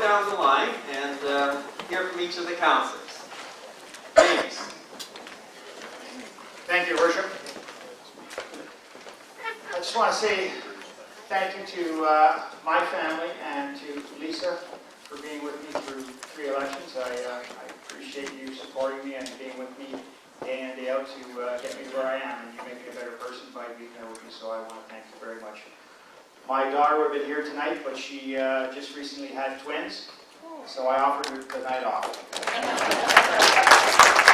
down the line and hear from each of the councillors. Baynes. Thank you, Your Worship. I just want to say thank you to my family and to Lisa for being with me through 3 elections. I appreciate you supporting me and being with me day in and day out to get me to where I am, and you make me a better person by being there with me, so I want to thank you very much. My daughter would have been here tonight, but she just recently had twins, so I offered her the night off.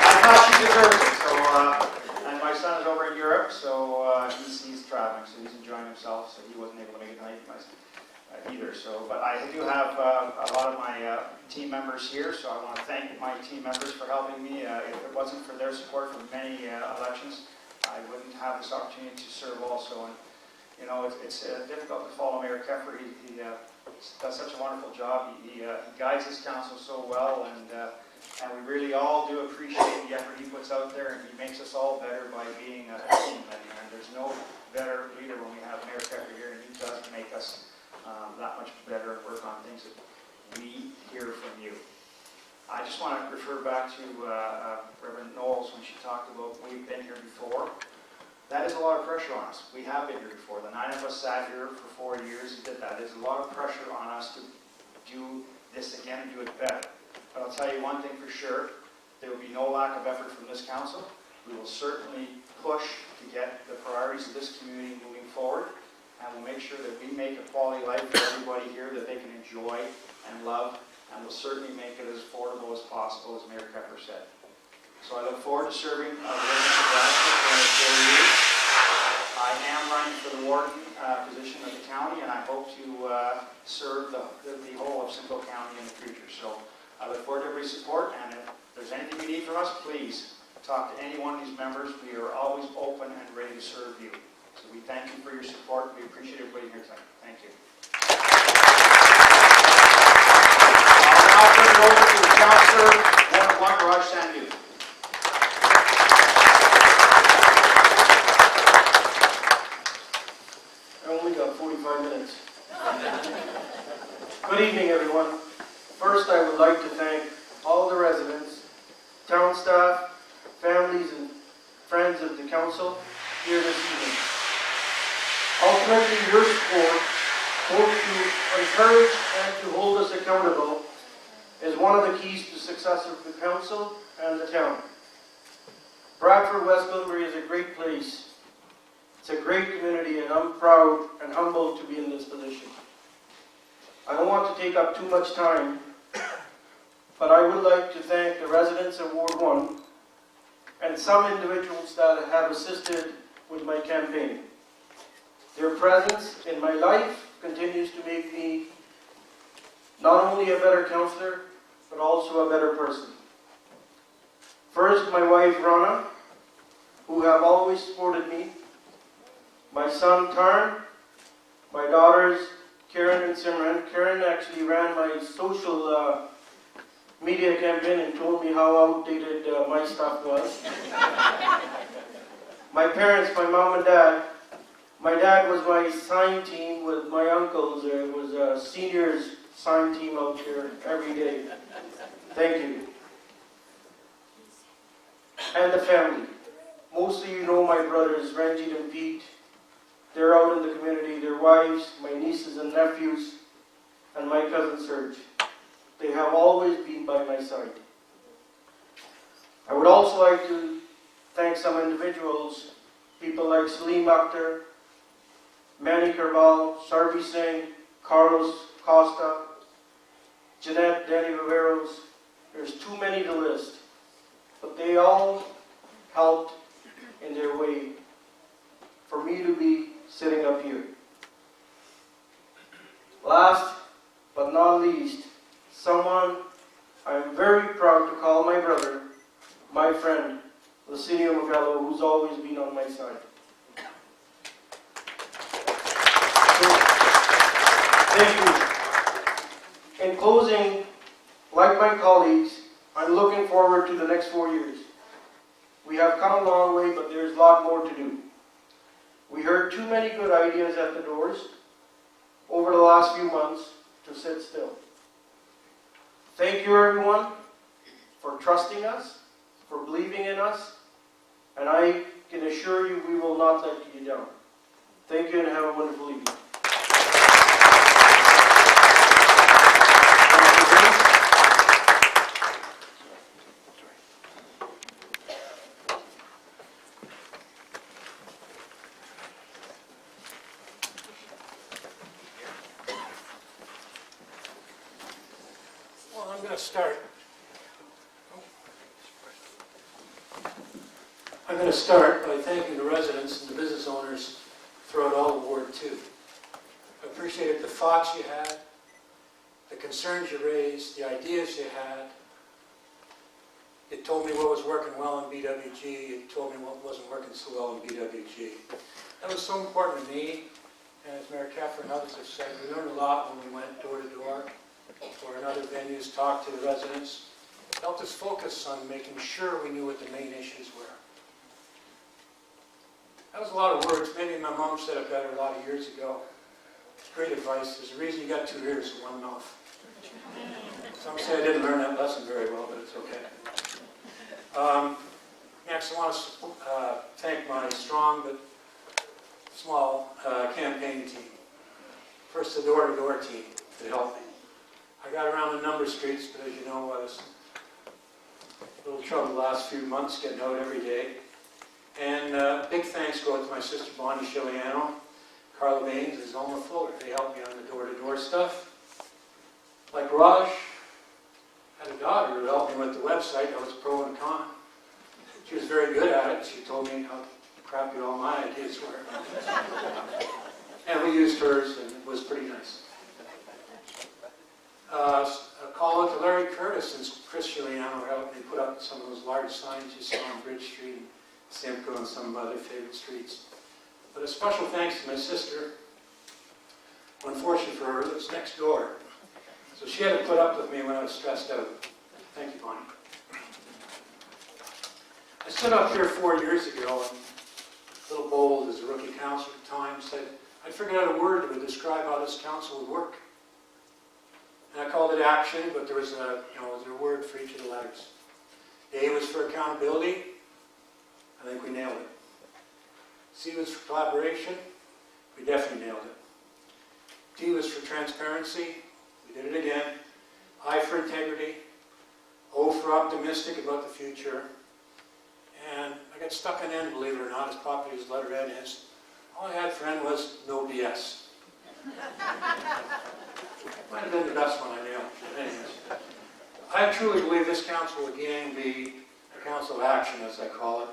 I thought she deserved it, so, and my son is over in Europe, so he's traveling, so he's enjoying himself, so he wasn't able to make it tonight either. So, but I do have a lot of my team members here, so I want to thank my team members for helping me. If it wasn't for their support for many elections, I wouldn't have this opportunity to serve also. And you know, it's difficult to follow Mayor Keffer. He does such a wonderful job. He guides his council so well, and we really all do appreciate the effort he puts out there, and he makes us all better by being a team. And there's no better leader when we have Mayor Keffer here, and he does make us that much better and work on things that we hear from you. I just want to refer back to Reverend Knowles when she talked about we've been here before. That is a lot of pressure on us. We have been here before. The 9 of us sat here for 4 years and did that. There's a lot of pressure on us to do this again and do it better. But I'll tell you one thing for sure, there will be no lack of effort from this council. We will certainly push to get the priorities of this community moving forward, and we'll make sure that we make a quality life for everybody here that they can enjoy and love, and we'll certainly make it as affordable as possible, as Mayor Keffer said. So I look forward to serving the residents of Bradford for the next 4 years. I am running for the warden position of the county, and I hope to serve the whole of Simcoe County in the future. So I look forward to everybody's support, and if there's anything you need from us, please talk to any one of these members. We are always open and ready to serve you. So we thank you for your support. We appreciate everybody here tonight. Thank you. I'll now turn it over to Councillor Ward, Sandhu. I only got 45 minutes. Good evening, everyone. First, I would like to thank all the residents, town staff, families, and friends of the council here this evening. Ultimately, your support, both to encourage and to hold us accountable, is one of the keys to success of the council and the town. Bradford, West Gwillimbury is a great place. It's a great community, and I'm proud and humbled to be in this position. I don't want to take up too much time, but I would like to thank the residents of Ward 1 and some individuals that have assisted with my campaign. Their presence in my life continues to make me not only a better councillor, but also a better person. First, my wife, Rana, who have always supported me, my son, Tarn, my daughters, Karen and Simran. Karen actually ran my social media campaign and told me how outdated my stuff was. My parents, my mom and dad. My dad was my sign team with my uncles. It was a seniors sign team out here every day. Thank you. And the family. Mostly you know my brothers, Ranjit and Pete. They're out in the community, their wives, my nieces and nephews, and my cousin Serge. They have always been by my side. I would also like to thank some individuals, people like Salim Akhtar, Manny Carval, Sarvi Singh, Carlos Costa, Jeanette, Danny Riveros. There's too many to list, but they all helped in their way for me to be sitting up here. Last but not least, someone I'm very proud to call my brother, my friend, Lacinio Magallo, who's always been on my side. So, thank you. In closing, like my colleagues, I'm looking forward to the next 4 years. We have come a long way, but there's a lot more to do. We heard too many good ideas at the doors over the last few months to sit still. Thank you, everyone, for trusting us, for believing in us, and I can assure you we will not let you down. Thank you and have a wonderful evening. Well, I'm going to start. I'm going to start by thanking the residents and the business owners throughout all of Ward 2. I appreciated the thoughts you had, the concerns you raised, the ideas you had. It told me what was working well in BWG. It told me what wasn't working so well in BWG. That was so important to me, and as Mayor Keffer and others have said, we learned a lot when we went door to door or in other venues, talked to the residents. It helped us focus on making sure we knew what the main issues were. That was a lot of words. Maybe my mom said it better a lot of years ago. Great advice. There's a reason you got 2 ears and 1 mouth. Some say I didn't learn that lesson very well, but it's okay. Next, I want to thank my strong but small campaign team. First, the door-to-door team that helped me. I got around a number of streets, but as you know, I was a little trouble the last few months getting out every day. And big thanks go out to my sister Bonnie Shiliano, Carla Baynes, and Zelma Fuller. They helped me on the door-to-door stuff. Like Raj, I had a daughter who helped me with the website. I was pro and con. She was very good at it. She told me how crappy all my ideas were. And we used hers, and it was pretty nice. A call out to Larry Curtis and Chris Shiliano helped me put up some of those large signs you saw on Bridge Street, and Simcoe, and some of my other favorite streets. But a special thanks to my sister, who unfortunately for her lives next door. So she had to put up with me when I was stressed out. Thank you, Bonnie. I stood up here 4 years ago, and a little bold as a rookie councillor at the time, said I'd figured out a word that would describe how this council would work. And I called it action, but there was a word for each of the letters. A was for accountability. I think we nailed it. C was for collaboration. We definitely nailed it. T was for transparency. We did it again. I for integrity. O for optimistic about the future. And I got stuck on N, believe it or not, as popular as letter N is. All I had for N was no BS. Might have been the best one I nailed. But anyways, I truly believe this council will again be a council of action, as I call it.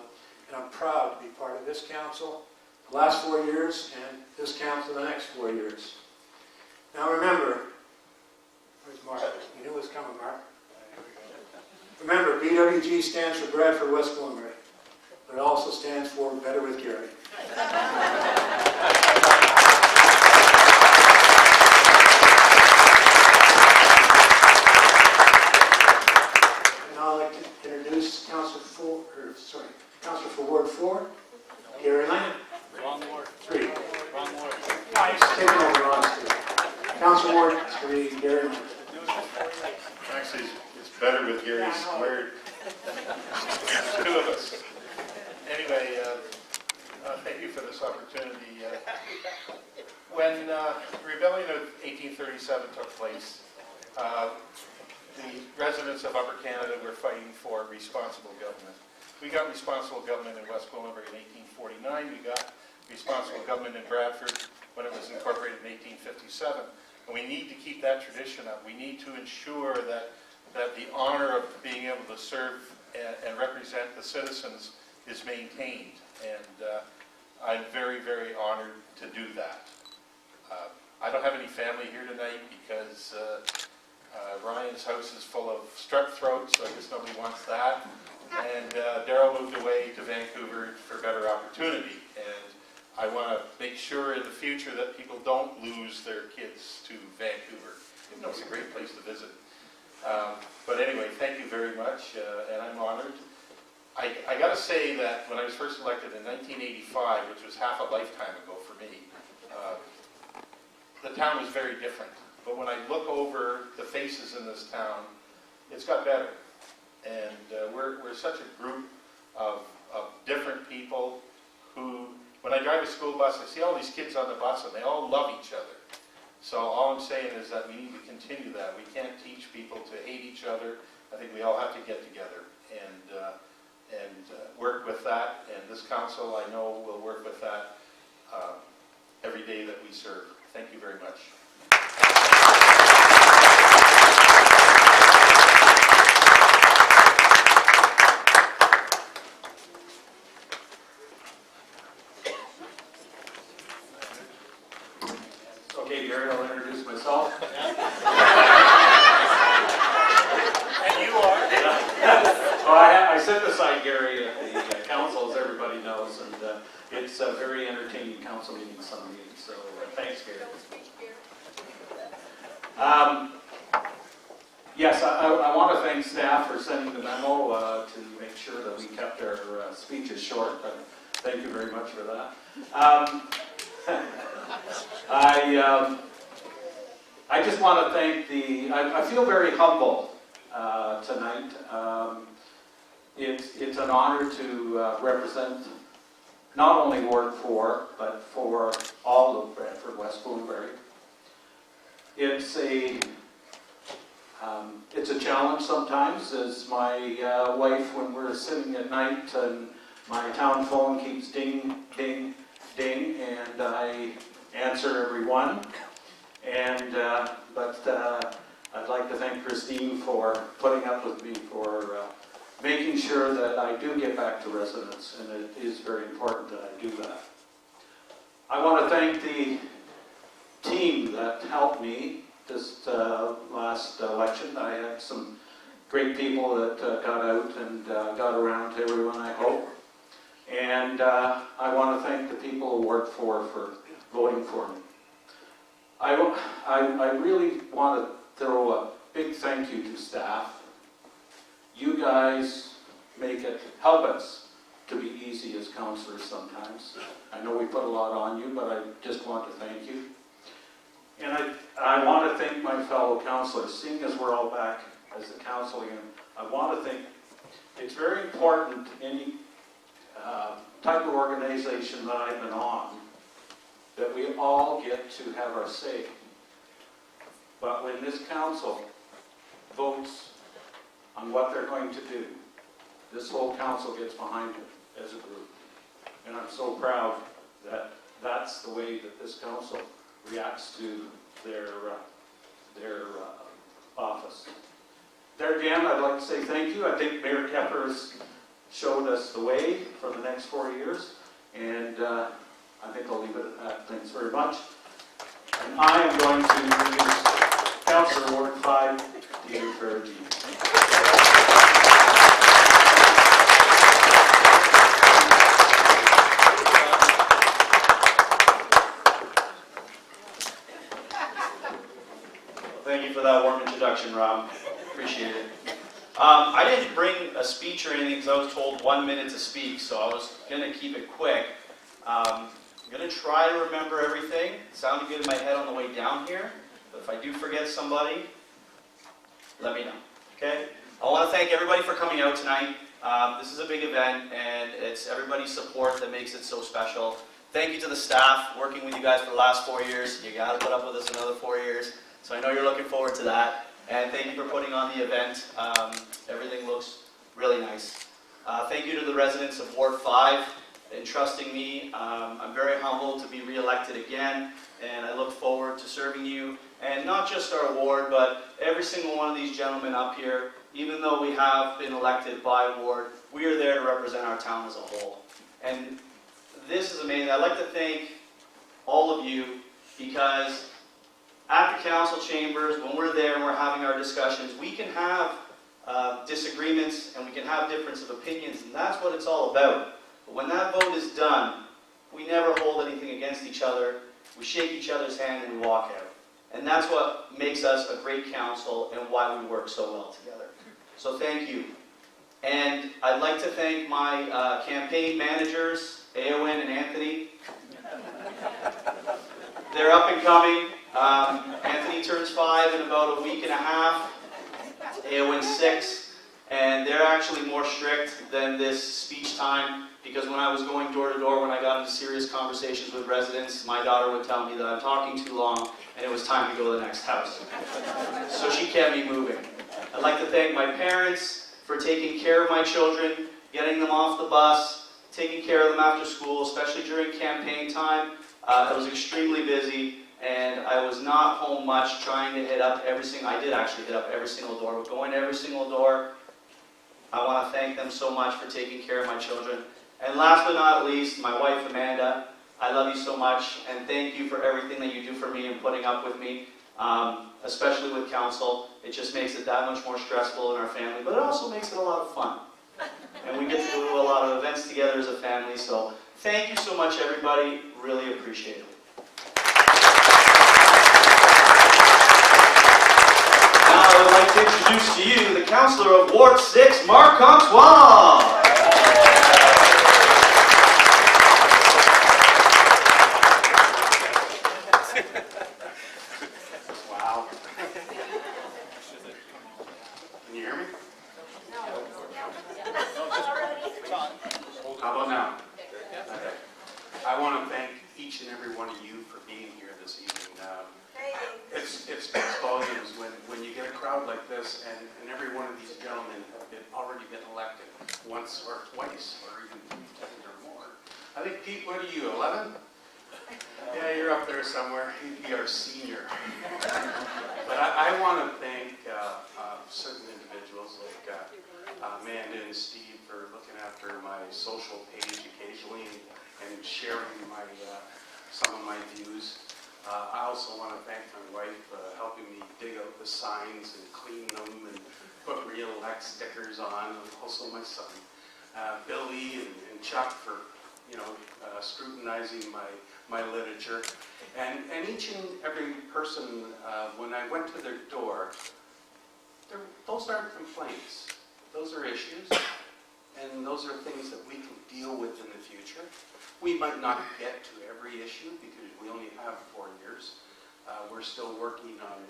And I'm proud to be part of this council the last 4 years and this council the next 4 years. Now remember, where's Mark? You knew it was coming, Mark. Remember, BWG stands for Bradford, West Gwillimbury, but it also stands for Better with Gary. And I'd like to introduce Councillor for Ward 4, Gary Lang. Wrong ward. 3. Wrong ward. Nice. Taking over Ron's 3. Councillor Ward 3, Gary Lang. Actually, it's better with Gary squared. There's 2 of us. Anyway, thank you for this opportunity. When the rebellion of 1837 took place, the residents of Upper Canada were fighting for responsible government. We got responsible government in West Gwillimbury in 1849. We got responsible government in Bradford when it was incorporated in 1857. And we need to keep that tradition up. We need to ensure that the honor of being able to serve and represent the citizens is maintained. And I'm very, very honored to do that. I don't have any family here tonight because Ryan's house is full of strep throat, so I guess nobody wants that. And Daryl moved away to Vancouver for better opportunity. And I want to make sure in the future that people don't lose their kids to Vancouver, even though it's a great place to visit. But anyway, thank you very much, and I'm honored. I got to say that when I was first elected in 1985, which was half a lifetime ago for me, the town was very different. But when I look over the faces in this town, it's got better. And we're such a group of different people who, when I drive a school bus, I see all these kids on the bus and they all love each other. So all I'm saying is that we need to continue that. We can't teach people to hate each other. I think we all have to get together and work with that. And this council, I know, will work with that every day that we serve. Thank you very much. Okay, Gary, I'll introduce myself. And you are? Well, I sit beside Gary at the council, as everybody knows, and it's a very entertaining council meeting, some meetings, so thanks, Gary. Yes, I want to thank staff for sending the memo to make sure that we kept our speeches short. Thank you very much for that. I just want to thank I feel very humble tonight. It's an honor to represent not only Ward 4, but for all of Bradford, West Gwillimbury. It's a challenge sometimes, as my wife, when we're sitting at night and my town phone keeps ding, ding, ding, and I answer every one. And but I'd like to thank Christine for putting up with me, for making sure that I do get back to residents, and it is very important that I do that. I want to thank the team that helped me this last election. I had some great people that got out and got around to everyone, I hope. And I want to thank the people of Ward 4 for voting for me. I really want to throw a big thank you to staff. You guys help us to be easy as councillors sometimes. I know we put a lot on you, but I just want to thank you. And I want to thank my fellow councillors. Seeing as we're all back as a council again, I want to think it's very important, any type of organization that I've been on, that we all get to have our say. But when this council votes on what they're going to do, this whole council gets behind it as a group. And I'm so proud that that's the way that this council reacts to their office. There again, I'd like to say thank you. I think Mayor Keffer has showed us the way for the next 4 years, and I think I'll leave it at that. Thanks very much. And I am going to introduce Councillor Ward 5, Dean Ferragine. Thank you for that warm introduction, Rob. Appreciate it. I didn't bring a speech or anything because I was told 1 minute to speak, so I was going to keep it quick. I'm going to try to remember everything. It sounded good in my head on the way down here, but if I do forget somebody, let me know, okay? I want to thank everybody for coming out tonight. This is a big event, and it's everybody's support that makes it so special. Thank you to the staff working with you guys for the last 4 years. You got to put up with us another 4 years. So I know you're looking forward to that. And thank you for putting on the event. Everything looks really nice. Thank you to the residents of Ward 5 in trusting me. I'm very humbled to be re-elected again, and I look forward to serving you. And not just our ward, but every single one of these gentlemen up here. Even though we have been elected by ward, we are there to represent our town as a whole. And this is amazing. I'd like to thank all of you, because at the council chambers, when we're there and we're having our discussions, we can have disagreements and we can have difference of opinions, and that's what it's all about. But when that vote is done, we never hold anything against each other. We shake each other's hand and we walk out. And that's what makes us a great council and why we work so well together. So thank you. And I'd like to thank my campaign managers, Eowyn and Anthony. They're up and coming. Anthony turns 5 in about a week and a half. AON 6, and they're actually more strict than this speech time, because when I was going door to door, when I got into serious conversations with residents, my daughter would tell me that I'm talking too long and it was time to go to the next house. So she kept me moving. I'd like to thank my parents for taking care of my children, getting them off the bus, taking care of them after school, especially during campaign time. I was extremely busy, and I was not home much, trying to hit up every single, I did actually hit up every single door, but going to every single door, I want to thank them so much for taking care of my children. And last but not least, my wife Amanda, I love you so much, and thank you for everything that you do for me and putting up with me, especially with council. It just makes it that much more stressful in our family, but it also makes it a lot of fun. And we get to do a lot of events together as a family, so thank you so much, everybody. Really appreciate it. Now I would like to introduce to you the Councillor of Ward 6, Mark Contois. Wow. Can you hear me? How about now? Okay. I want to thank each and every one of you for being here this evening. It speaks volumes when you get a crowd like this, and every one of these gentlemen have already been elected once or twice, or even 10 or more. I think, Pete, what are you, 11? Yeah, you're up there somewhere. You'd be our senior. But I want to thank certain individuals like Amanda and Steve for looking after my social page occasionally and sharing some of my views. I also want to thank my wife helping me dig out the signs and clean them and put re-elect stickers on, and also my son. Billy and Chuck for scrutinizing my literature. And each and every person, when I went to their door, those aren't complaints. Those are issues, and those are things that we can deal with in the future. We might not get to every issue because we only have 4 years. We're still working on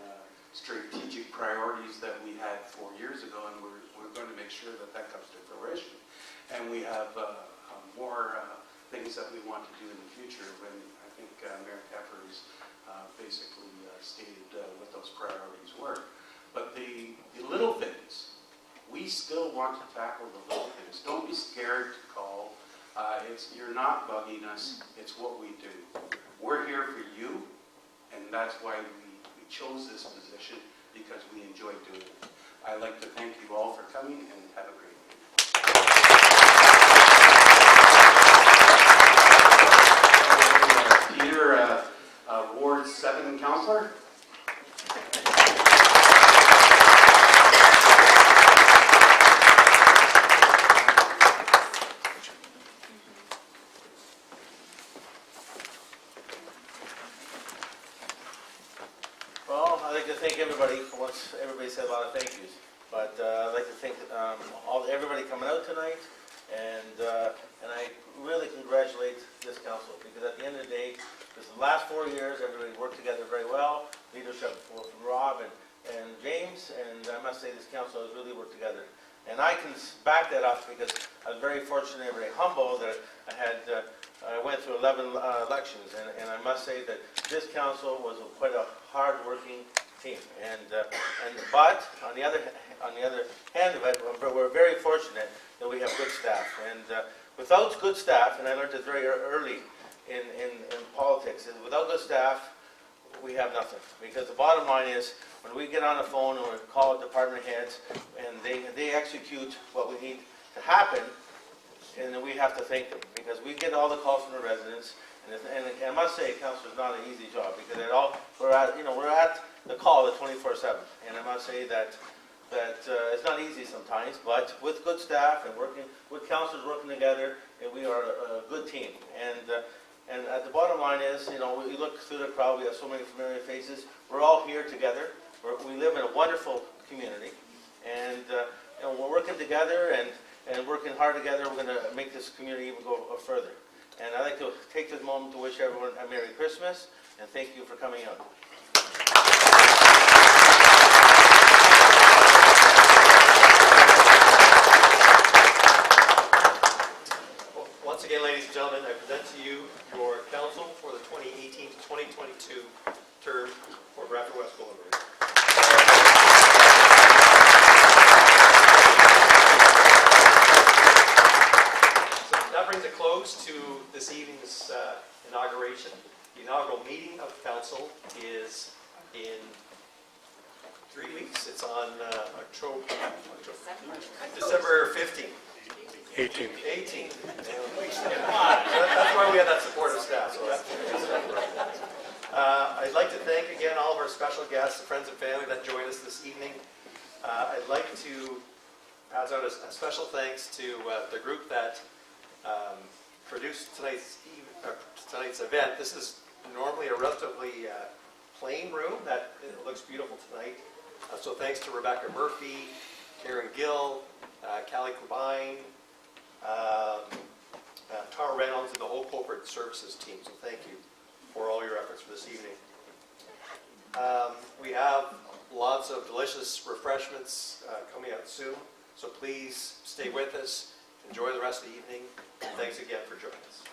strategic priorities that we had 4 years ago, and we're going to make sure that comes to fruition. And we have more things that we want to do in the future when I think Mayor Keffer has basically stated what those priorities were. But the little things, we still want to tackle the little things. Don't be scared to call. You're not bugging us. It's what we do. We're here for you, and that's why we chose this position, because we enjoy doing it. I'd like to thank you all for coming, and have a great evening. Peter, Ward 7 Councillor. I'd like to thank everybody for what everybody said, a lot of thank yous. But I'd like to thank everybody coming out tonight, and I really congratulate this council, because at the end of the day, this is the last 4 years, everybody worked together very well. Leadership from Rob and James, and I must say this council has really worked together. And I can back that up because I was very fortunate and very humble that I went through 11 elections, and I must say that this council was quite a hard-working team. But on the other hand of it, we're very fortunate that we have good staff. And without good staff, and I learned this very early in politics, is without good staff, we have nothing. Because the bottom line is, when we get on the phone and we call department heads, and they execute what we need to happen, and then we have to thank them, because we get all the calls from the residents, and I must say, council is not an easy job, because we're at the call at 24/7, and I must say that it's not easy sometimes, but with good staff and working with councilors working together, and we are a good team. And at the bottom line is, we look through the crowd, we have so many familiar faces. We're all here together. We live in a wonderful community, and we're working together and working hard together. We're going to make this community even go further. And I'd like to take this moment to wish everyone a Merry Christmas, and thank you for coming out. present to you your council for the 2018 to 2022 term for Bradford West Gwillimbury. So that brings a close to this evening's inauguration. The inaugural meeting of the council is in 3 weeks. It's on December 15th. 18th. That's why we have that supportive staff. So I'd like to thank again all of our special guests, the friends and family that joined us this evening. I'd like to pass out a special thanks to the group that produced tonight's event. This is normally a relatively plain room that it looks beautiful tonight. So thanks to Rebecca Murphy, Karen Gill, Callie Combine, Tara Reynolds, and the whole corporate services team. So thank you for all your efforts for this evening. We have lots of delicious refreshments coming out soon. So please stay with us. Enjoy the rest of the evening. Thanks again for joining us.